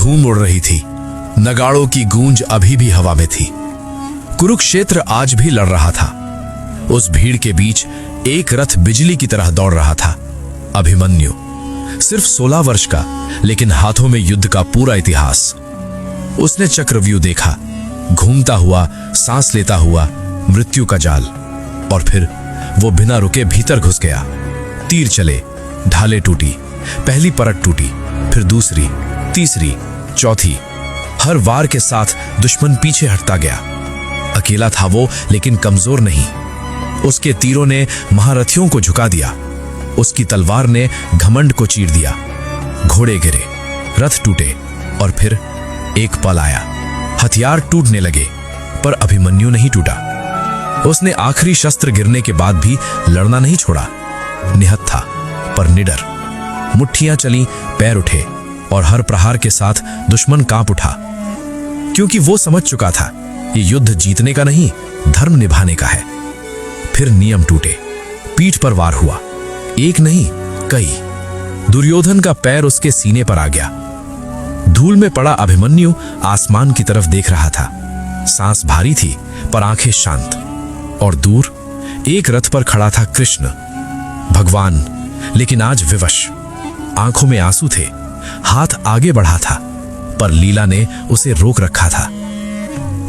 धूम उड़ रही थी, नगाड़ों की गूंज अभी भी हवा में थी। कुरुक्षेत्र आज भी लड़ रहा था। उस भीड़ के बीच एक रथ बिजली की तरह दौड़ रहा था। अभिमन्यु, सिर्फ 16 वर्ष का, लेकिन हाथों में युद्ध का पूरा इतिहास। उसने चक्रव्यूह देखा, घूमता हुआ, सांस लेता हुआ, मृत्यु का जाल। और फिर वो बिना रुके भीतर घुस गया। तीर चले, ढाले टूटी, पहली परत टूटी, फिर दूसरी, तीसरी, चौथी। हर वार के साथ दुश्मन पीछे हटता गया। अकेला था वो, लेकिन कमजोर नहीं। उसके तीरों ने महारथियों को झुका दिया। उसकी तलवार ने घमंड को चीर दिया। घोड़े गिरे, रथ टूटे, और फिर एक पल आया। हथियार टूटने लगे, पर अभिमन्यु नहीं टूटा। उसने आखिरी शस्त्र गिरने के बाद भी लड़ना नहीं छोड़ा। निहत्था था, पर निडर। मुट्ठियां चली, पैर उठे, और हर प्रहार के साथ दुश्मन कांप उठा, क्योंकि वो समझ चुका था ये युद्ध जीतने का नहीं, धर्म निभाने का है। फिर नियम टूटे, पीठ पर वार हुआ, एक नहीं कई। दुर्योधन का पैर उसके सीने पर आ गया। धूल में पड़ा अभिमन्यु आसमान की तरफ देख रहा था। सांस भारी थी, पर आंखें शांत। और दूर एक रथ पर खड़ा था कृष्ण, भगवान, लेकिन आज विवश। आंखों में आंसू थे, हाथ आगे बढ़ा था, पर लीला ने उसे रोक रखा था।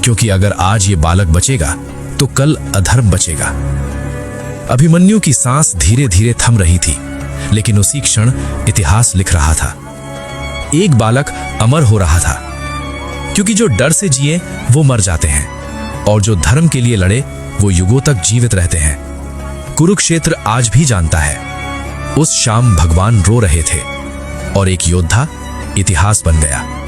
क्योंकि अगर आज ये बालक बचेगा तो कल अधर्म बचेगा। अभिमन्यु की सांस धीरे धीरे थम रही थी, लेकिन उसी क्षण इतिहास लिख रहा था। एक बालक अमर हो रहा था, क्योंकि जो डर से जिए वो मर जाते हैं, और जो धर्म के लिए लड़े वो युगों तक जीवित रहते हैं। कुरुक्षेत्र आज भी जानता है, उस शाम भगवान रो रहे थे, और एक योद्धा इतिहास बन गया।